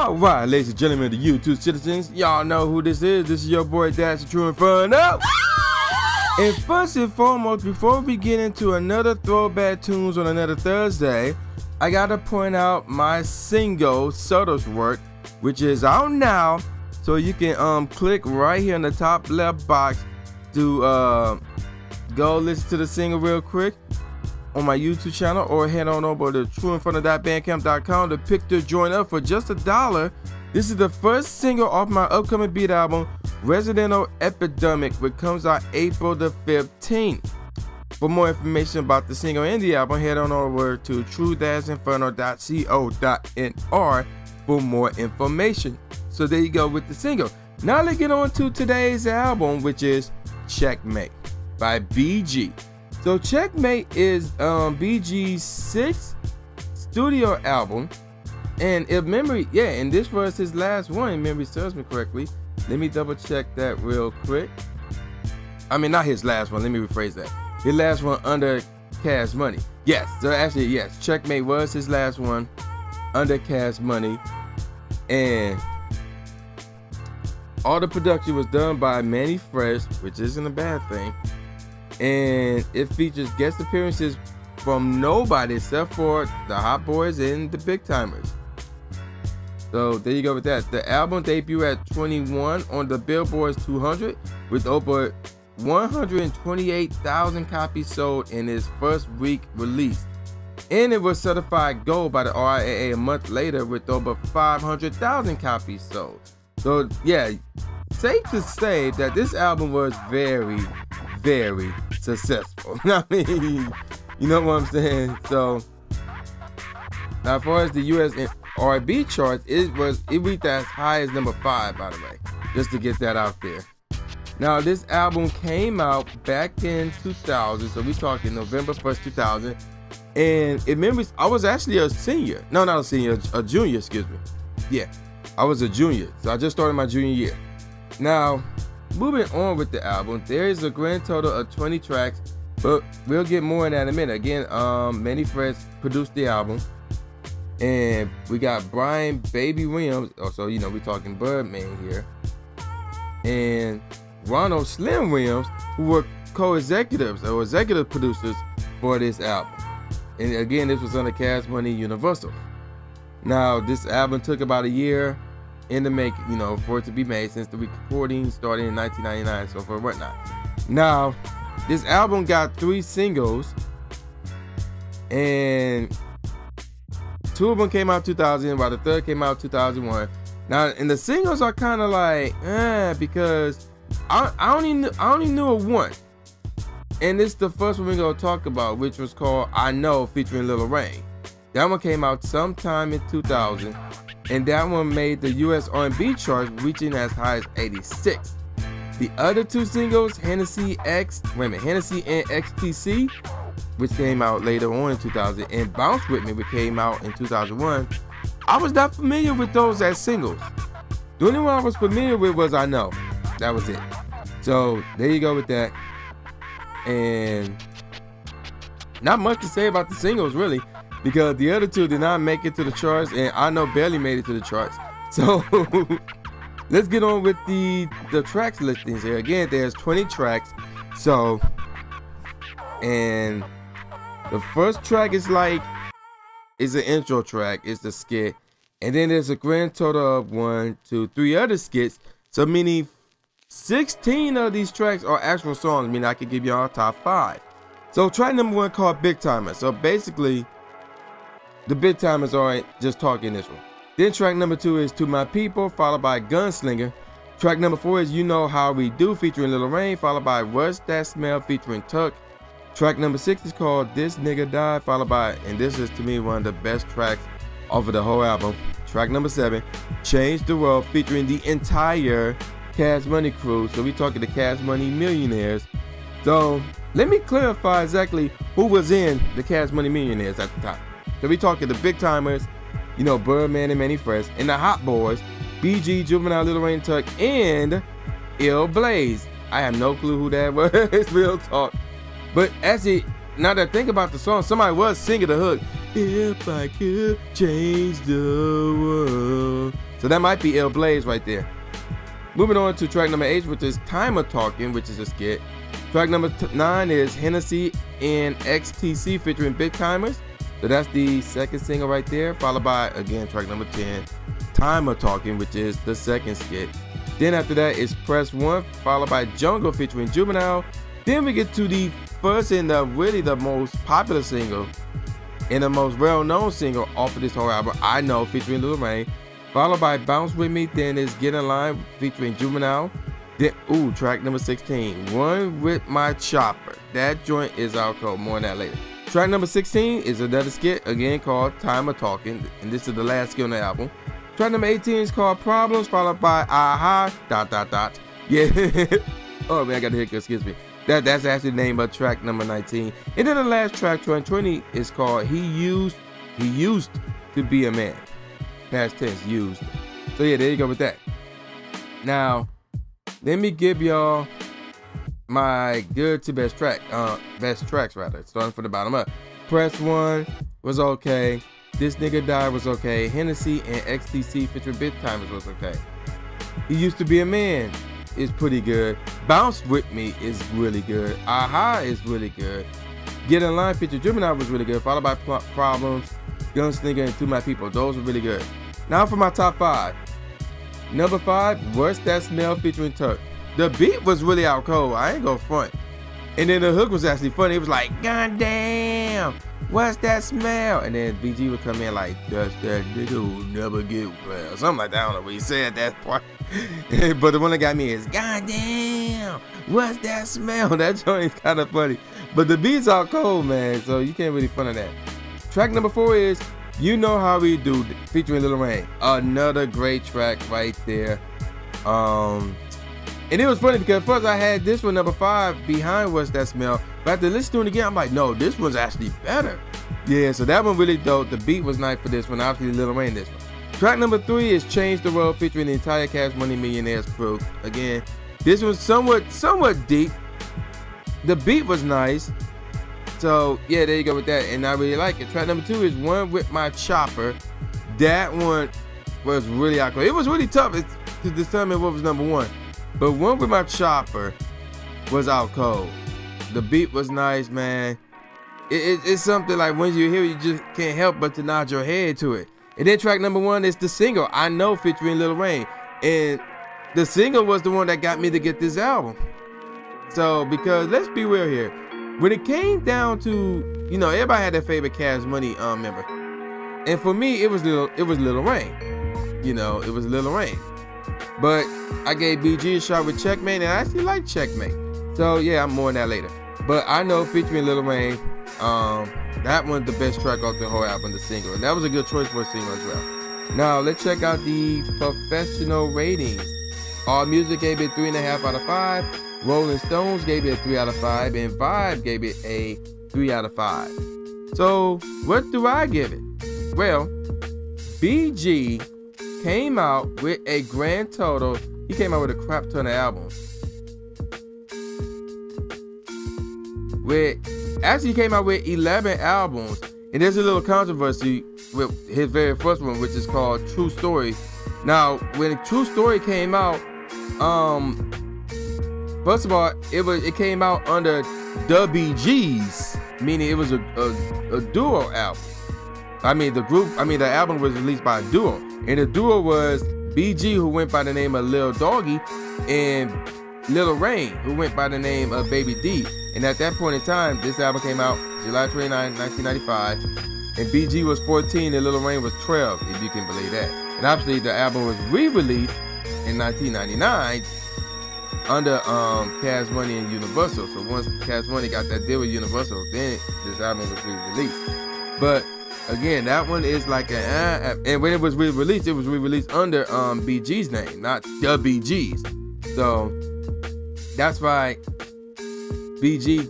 All right, ladies and gentlemen, the YouTube citizens, y'all know who this is. This is your boy Dash, the True Inferno. And first and foremost, before we get into another Throwback Tunes on another Thursday, I gotta point out my single Subtle's work, which is out now. So you can click right here in the top left box to go listen to the single real quick on my YouTube channel, or head on over to trueinferno.bandcamp.com to pick the joint up for just $1. This is the first single off my upcoming beat album, Residential Epidemic, which comes out April the 15th. For more information about the single and the album, head on over to true-inferno.co.nr for more information. So there you go with the single. Now let's get on to today's album, which is Checkmate by BG. So Checkmate is BG's 6th studio album, and if memory, and this was his last one, if memory serves me correctly. Let me double check that real quick. I mean, not his last one, let me rephrase that. His last one under Cash Money. Yes, so actually, yes, Checkmate was his last one under Cash Money, and all the production was done by Manny Fresh, which isn't a bad thing. And it features guest appearances from nobody except for the Hot Boys and the Big Timers. So there you go with that. The album debuted at 21 on the Billboard 200 with over 128,000 copies sold in its first week release. And it was certified gold by the RIAA a month later with over 500,000 copies sold. So yeah, safe to say that this album was very successful. I mean, you know what I'm saying? So now, as far as the US and R&B charts, it reached as high as number 5, by the way, just to get that out there. Now, this album came out back in 2000, so we talking November 1st, 2000. And it remembers, I was actually a senior. No, not a senior, a junior, excuse me. Yeah, I was a junior, so I just started my junior year. Now, moving on with the album, there is a grand total of 20 tracks, but we'll get more in that in a minute. Again, Manny Fresh produced the album, and we got Brian Baby Williams, also, you know, we're talking Birdman here, and Ronald Slim Williams, who were co-executives or executive producers for this album. And again, this was under Cash Money Universal. Now, this album took about a year in the make, you know, for it to be made, since the recording started in 1999, so for whatnot. Now, this album got 3 singles, and 2 of them came out 2000, while the third came out 2001. Now, and the singles are kind of like, because I only knew of one, and it's the first one we're gonna talk about, which was called I Know, featuring Lil Rain. That one came out sometime in 2000. And that one made the US R&B charts, reaching as high as 86. The other 2 singles, Hennessy and XTC, which came out later on in 2000, and Bounce With Me, which came out in 2001, I was not familiar with those as singles. The only one I was familiar with was I Know. That was it. So there you go with that. And not much to say about the singles, really, because the other 2 did not make it to the charts, and I Know barely made it to the charts. So let's get on with the tracks listings here. Again, there's 20 tracks. So, and the first track is an intro track. It's the skit, and then there's a grand total of 1, 2, 3 other skits. So meaning 16 of these tracks are actual songs. I mean, I could give y'all top 5. So track number 1 called Big Timer. So basically, the Big Timers aren't just talking this one. Then track number 2 is To My People, followed by Gunslinger. Track number 4 is You Know How We Do, featuring Lil Rain, followed by What's That Smell, featuring Tuck. Track number 6 is called This Nigga Died, followed by, and this is to me one of the best tracks off of the whole album, track number 7, Change the World, featuring the entire Cash Money crew. So we talking the Cash Money Millionaires. So let me clarify exactly who was in the Cash Money Millionaires at the time. So we talking the Big Timers, you know, Birdman and Manny Fresh, and the Hot Boys, BG, Juvenile, Lil Rain, Tuck, and Ill Blaze. I have no clue who that was, real talk. But actually, now that I think about the song, somebody was singing the hook. If I could change the world. So that might be Ill Blaze right there. Moving on to track number 8, which is Timer Talking, which is a skit. Track number 9 is Hennessy and XTC featuring Big Timers. So that's the second single right there, followed by, again, track number 10, Timer Talking, which is the second skit. Then after that is Press 1, followed by Jungle featuring Juvenile. Then we get to the first and really the most popular single and the most well-known single off of this whole album, I Know, featuring Lil Wayne. Followed by Bounce With Me, then is Get In Line featuring Juvenile. Then, track number 16, One With My Chopper. That joint is out cold, more on that later. Track number 16 is another skit, again called Timer Talking, and this is the last skit on the album. Track number 18 is called Problems, followed by Aha, ... Yeah. Oh man, I got the hiccup, excuse me. That's actually the name of track number 19. And then the last track, track 20, is called He Used to Be a Man. Past tense, used. So yeah, there you go with that. Now, let me give y'all my good to best tracks rather, starting from the bottom up. Press 1 was okay. This Nigga Die was okay. Hennessy and XTC featuring Big Timers was okay. He Used to Be a Man is pretty good. Bounce With Me is really good. Aha is really good. Get In Line featuring Juvenile was really good, followed by Problems, Gunslinger, and To My People. Those were really good. Now for my top 5. Number 5, What's That Smell featuring Turk. The beat was really out cold, I ain't gonna front. And then the hook was actually funny. It was like, God damn, what's that smell? And then BG would come in like, that's that nigga who never get well. Something like that, I don't know what he said at that point. But the one that got me is, God damn, what's that smell? That joint is kind of funny. But the beat's out cold, man, so you can't really front of that. Track number 4 is You Know How We Do, featuring Lil Wayne. Another great track right there. And it was funny because first I had this one number 5 behind What's That Smell, but after listening to it again, I'm like, no, this one's actually better. Yeah, so that one really dope. The beat was nice for this one. Obviously, Lil Wayne this one. Track number 3 is Change the World featuring the entire Cash Money Millionaires crew. Again, this was somewhat deep. The beat was nice. So yeah, there you go with that, and I really like it. Track number 2 is One With My Chopper. That one was really out cold. It was really tough to determine what was number 1. But One With My Chopper was out cold. The beat was nice, man. It's something like when you hear it, you just can't help but to nod your head to it. And then track number 1 is the single, I Know, featuring Lil Wayne. And the single was the one that got me to get this album. So, because let's be real here. When it came down to, you know, everybody had their favorite Cash Money member. And for me, it was Lil Wayne. You know, it was Lil Wayne. But I gave BG a shot with Checkmate, and I actually like Checkmate. So yeah, I'm more on that later. But I Know, featuring Lil Wayne, that one's the best track off the whole album, the single. And that was a good choice for a single as well. Now, let's check out the professional ratings. All Music gave it 3.5 out of 5. Rolling Stones gave it a 3 out of 5. And Vibe gave it a 3 out of 5. So, what do I give it? Well, BG came out with a grand total. He came out with a crap ton of albums. He came out with 11 albums. And there's a little controversy with his very first one, which is called True Story. Now, when True Story came out, first of all, it came out under the BGs, meaning it was a duo album. The album was released by a duo. And the duo was BG, who went by the name of Lil Doggy, and Lil Wayne, who went by the name of Baby D. And at that point in time, this album came out July 29, 1995. And BG was 14 and Lil Wayne was 12, if you can believe that. And obviously the album was re-released in 1999 under Cash Money and Universal. So once Cash Money got that deal with Universal, then this album was re-released. But again, that one is like and when it was re-released under BG's name, not the BG's. So that's why BG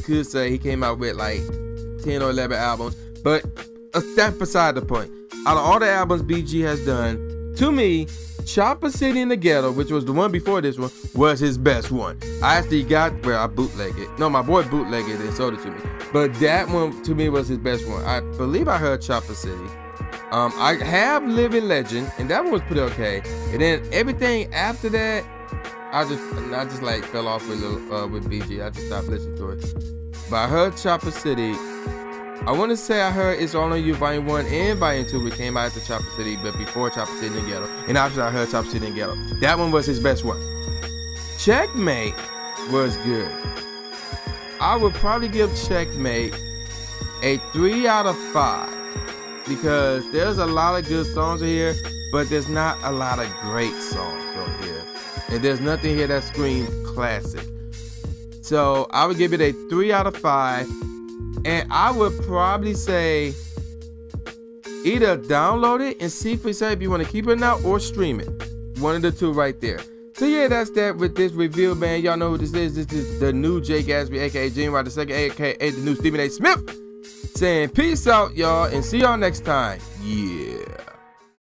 could say he came out with like 10 or 11 albums. But that's beside the point. Out of all the albums BG has done, to me, Chopper City in the Ghetto, which was the one before this one, was his best one. I actually I bootlegged it. No, my boy bootlegged it and sold it to me. But that one, to me, was his best one. I believe I heard Chopper City. I have Living Legend, and that one was pretty okay. And then everything after that, I just like fell off with BG. I just stopped listening to it. But I heard Chopper City. I want to say I heard It's All On You Volume 1 and Volume 2, which came out after Chopper City, but before Chopper City and Ghetto. And after I heard Chopper City and Ghetto. That one was his best one. Checkmate was good. I would probably give Checkmate a 3 out of 5 because there's a lot of good songs in here, but there's not a lot of great songs on here. And there's nothing here that screams classic. So I would give it a 3 out of 5. And I would probably say either download it and see for yourself if you want to keep it now or stream it. One of the two right there. So yeah, that's that with this review, man. Y'all know who this is. This is the new Jay Gatsby, aka Gene Ryder II, aka the new Stephen A. Smith. Saying peace out, y'all, and see y'all next time. Yeah.